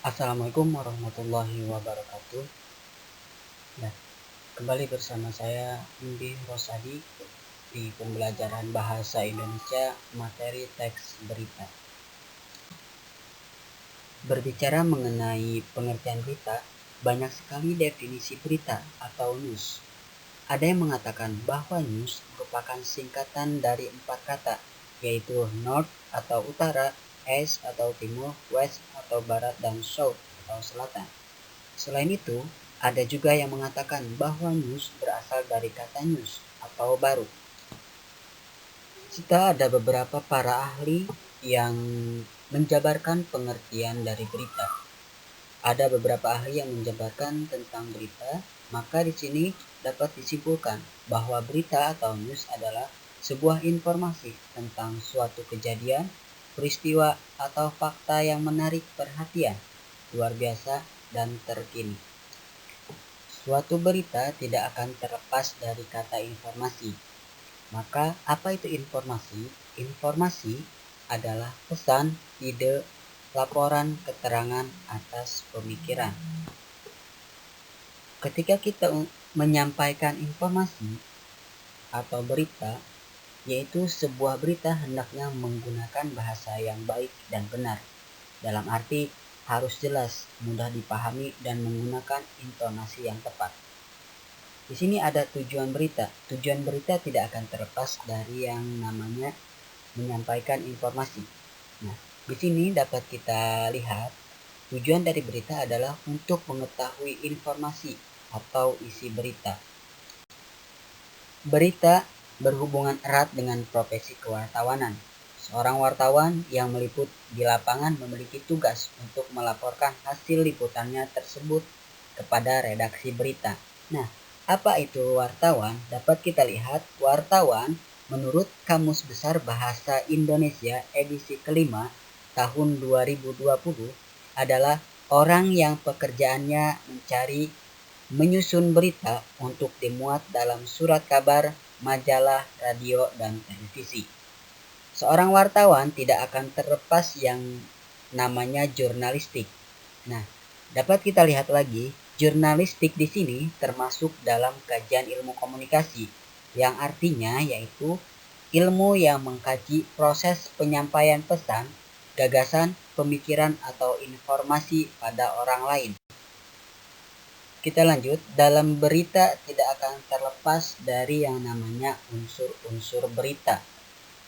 Assalamualaikum warahmatullahi wabarakatuh. Ya, kembali bersama saya Indi Rosadi di pembelajaran Bahasa Indonesia materi teks berita. Berbicara mengenai pengertian berita, banyak sekali definisi berita atau news. Ada yang mengatakan bahwa news merupakan singkatan dari 4 kata, yaitu North atau utara, East atau timur, West atau barat, dan South atau selatan. Selain itu, ada juga yang mengatakan bahwa news berasal dari kata news atau baru. Kita ada beberapa para ahli yang menjabarkan pengertian dari berita. Ada beberapa ahli yang menjabarkan tentang berita, maka di sini dapat disimpulkan bahwa berita atau news adalah sebuah informasi tentang suatu kejadian, peristiwa, atau fakta yang menarik perhatian, luar biasa, dan terkini. Suatu berita tidak akan terlepas dari kata informasi. Maka, apa itu informasi? Informasi adalah pesan, ide, laporan, keterangan atas pemikiran. Ketika kita menyampaikan informasi atau berita, yaitu sebuah berita hendaknya menggunakan bahasa yang baik dan benar. Dalam arti harus jelas, mudah dipahami, dan menggunakan intonasi yang tepat. Di sini ada tujuan berita. Tujuan berita tidak akan terlepas dari yang namanya menyampaikan informasi. Nah, di sini dapat kita lihat tujuan dari berita adalah untuk mengetahui informasi atau isi berita. Berita berhubungan erat dengan profesi kewartawanan. Seorang wartawan yang meliput di lapangan memiliki tugas untuk melaporkan hasil liputannya tersebut kepada redaksi berita. Nah, apa itu wartawan? Dapat kita lihat, wartawan menurut Kamus Besar Bahasa Indonesia edisi kelima tahun 2020 adalah orang yang pekerjaannya menyusun berita untuk dimuat dalam surat kabar, majalah, radio, dan televisi. Seorang wartawan tidak akan terlepas yang namanya jurnalistik. Nah, dapat kita lihat lagi, jurnalistik di sini termasuk dalam kajian ilmu komunikasi, yang artinya yaitu ilmu yang mengkaji proses penyampaian pesan, gagasan, pemikiran, atau informasi pada orang lain. Kita lanjut, dalam berita tidak akan terlepas dari yang namanya unsur-unsur berita.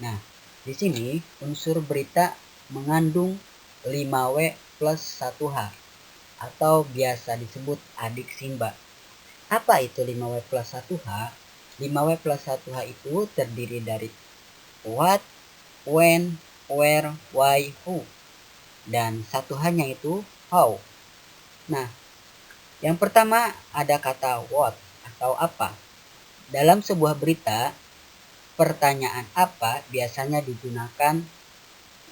Nah, di sini unsur berita mengandung 5W plus 1H atau biasa disebut adik Simba. Apa itu 5W plus 1H? 5W plus 1H itu terdiri dari what, when, where, why, who. Dan 1H-nya itu how. Nah, yang pertama ada kata what atau apa. Dalam sebuah berita, pertanyaan apa biasanya digunakan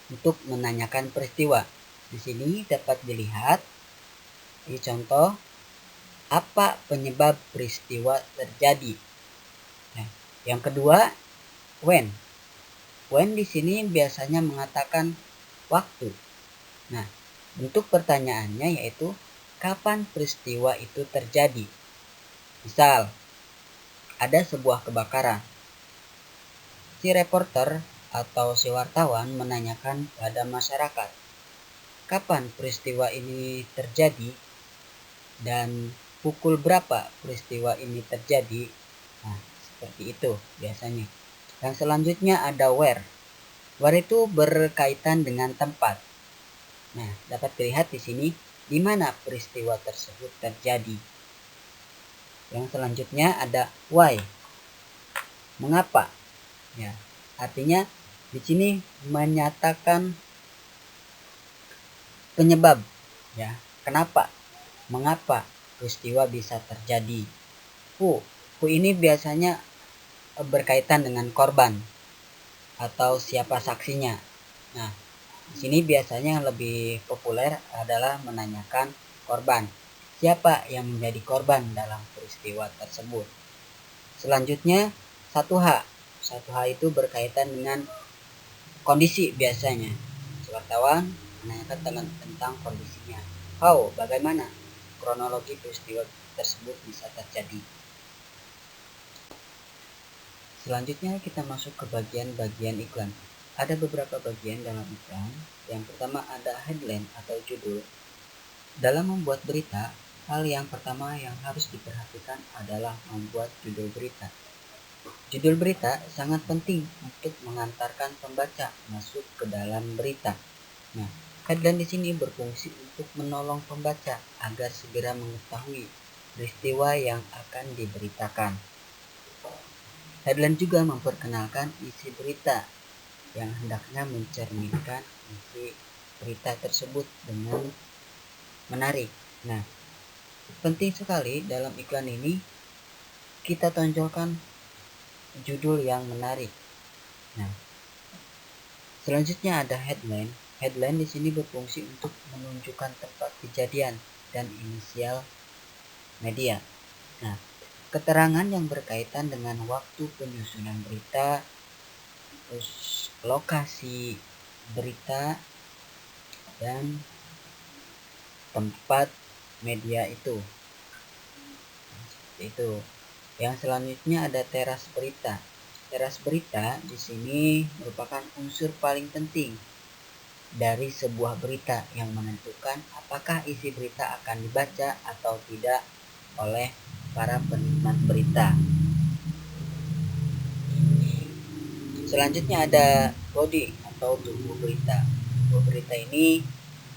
untuk menanyakan peristiwa. Di sini dapat dilihat di contoh, apa penyebab peristiwa terjadi. Nah, yang kedua, when. When di sini biasanya mengatakan waktu. Nah, bentuk pertanyaannya yaitu kapan peristiwa itu terjadi. Misal, ada sebuah kebakaran. Si reporter atau si wartawan menanyakan pada masyarakat, kapan peristiwa ini terjadi dan pukul berapa peristiwa ini terjadi. Nah, seperti itu biasanya. Yang selanjutnya ada where. Where itu berkaitan dengan tempat. Nah, dapat dilihat di sini di mana peristiwa tersebut terjadi. Yang selanjutnya ada why. Mengapa? Ya, artinya di sini menyatakan penyebab, ya. Kenapa? Mengapa peristiwa bisa terjadi? Who ini biasanya berkaitan dengan korban atau siapa saksinya. Nah, di sini biasanya yang lebih populer adalah menanyakan korban. Siapa yang menjadi korban dalam peristiwa tersebut? Selanjutnya 1H. 1H itu berkaitan dengan kondisi biasanya. Wartawan menanyakan tentang kondisinya. Bagaimana kronologi peristiwa tersebut bisa terjadi? Selanjutnya kita masuk ke bagian-bagian iklan. Ada beberapa bagian dalam iklan. Yang pertama ada headline atau judul. Dalam membuat berita, hal yang pertama yang harus diperhatikan adalah membuat judul berita. Judul berita sangat penting untuk mengantarkan pembaca masuk ke dalam berita. Nah, headline di sini berfungsi untuk menolong pembaca agar segera mengetahui peristiwa yang akan diberitakan. Headline juga memperkenalkan isi berita yang hendaknya mencerminkan isi berita tersebut dengan menarik. Nah, penting sekali dalam iklan ini kita tonjolkan judul yang menarik. Nah, selanjutnya ada headline. Headline di sini berfungsi untuk menunjukkan tempat kejadian dan inisial media. Nah, keterangan yang berkaitan dengan waktu penyusunan berita, terus lokasi berita, dan tempat media itu. Itu. Yang selanjutnya ada teras berita. Teras berita di sini merupakan unsur paling penting dari sebuah berita yang menentukan apakah isi berita akan dibaca atau tidak oleh para penikmat berita. Selanjutnya ada body atau tubuh berita. Tubuh berita ini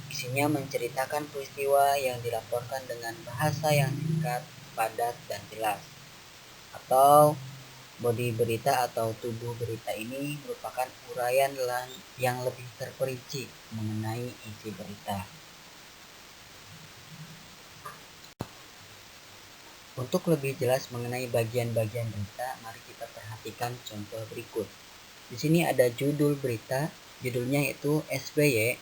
isinya menceritakan peristiwa yang dilaporkan dengan bahasa yang singkat, padat, dan jelas. Atau body berita atau tubuh berita ini merupakan uraian yang lebih terperinci mengenai isi berita. Untuk lebih jelas mengenai bagian-bagian berita, mari kita perhatikan contoh berikut. Di sini ada judul berita, judulnya yaitu SBY,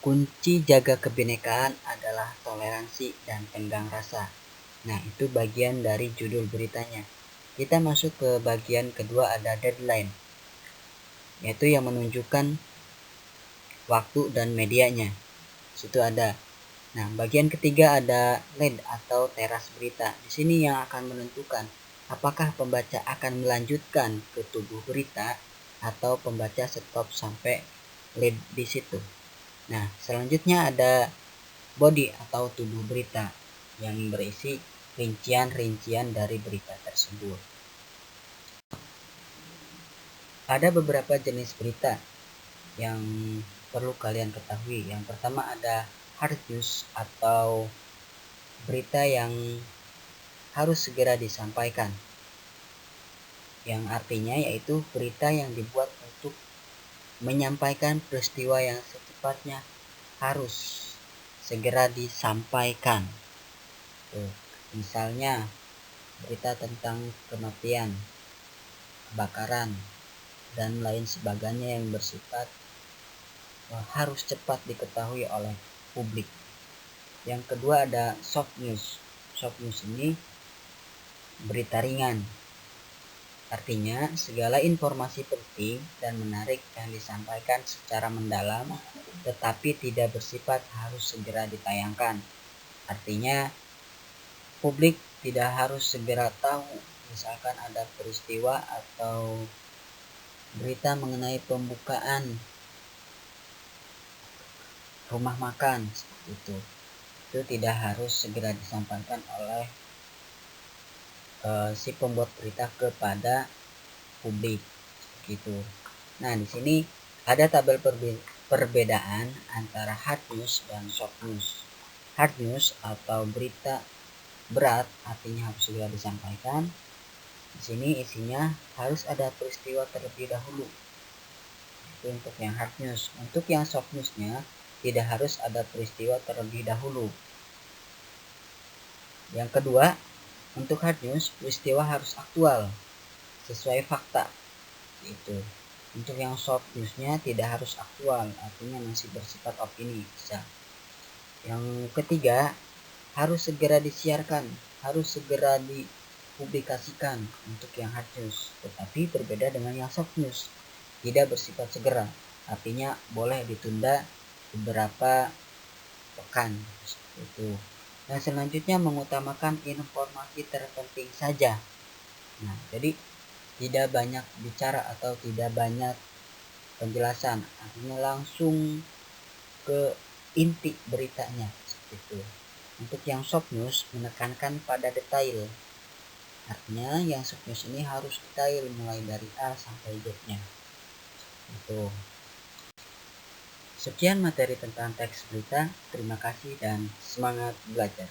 kunci jaga kebinekaan adalah toleransi dan tenggang rasa. Nah, itu bagian dari judul beritanya. Kita masuk ke bagian kedua, ada deadline, yaitu yang menunjukkan waktu dan medianya. Situ ada. Nah, bagian ketiga ada lead atau teras berita. Di sini yang akan menentukan apakah pembaca akan melanjutkan ke tubuh berita atau pembaca stop sampai lead di situ. Nah, selanjutnya ada body atau tubuh berita yang berisi rincian-rincian dari berita tersebut. Ada beberapa jenis berita yang perlu kalian ketahui. Yang pertama ada hard news atau berita yang harus segera disampaikan, yang artinya yaitu berita yang dibuat untuk menyampaikan peristiwa yang secepatnya harus segera disampaikan. Misalnya berita tentang kematian, kebakaran, dan lain sebagainya yang bersifat harus cepat diketahui oleh publik. Yang kedua ada soft news. Soft news ini berita ringan. Artinya segala informasi penting dan menarik yang disampaikan secara mendalam tetapi tidak bersifat harus segera ditayangkan. Artinya publik tidak harus segera tahu misalkan ada peristiwa atau berita mengenai pembukaan rumah makan seperti itu. Itu tidak harus segera disampaikan oleh si pembuat berita kepada publik gitu. Nah, di sini ada tabel perbedaan antara hard news dan soft news. Hard news atau berita berat artinya harus segera disampaikan. Di sini isinya harus ada peristiwa terlebih dahulu. Itu untuk yang hard news. Untuk yang soft newsnya tidak harus ada peristiwa terlebih dahulu. Yang kedua, untuk hard news peristiwa harus aktual sesuai fakta. Itu. Untuk yang soft newsnya tidak harus aktual, artinya masih bersifat opini bisa. Yang ketiga, harus segera disiarkan, harus segera dipublikasikan untuk yang hard news, tetapi berbeda dengan yang soft news, tidak bersifat segera, artinya boleh ditunda beberapa pekan seperti itu. Dan selanjutnya mengutamakan informasi terpenting saja. Nah, jadi tidak banyak bicara atau tidak banyak penjelasan, artinya langsung ke inti beritanya seperti itu. Untuk yang short news menekankan pada detail, artinya yang short news ini harus detail mulai dari A sampai Z-nya. Itu. Sekian materi tentang teks berita. Terima kasih dan semangat belajar.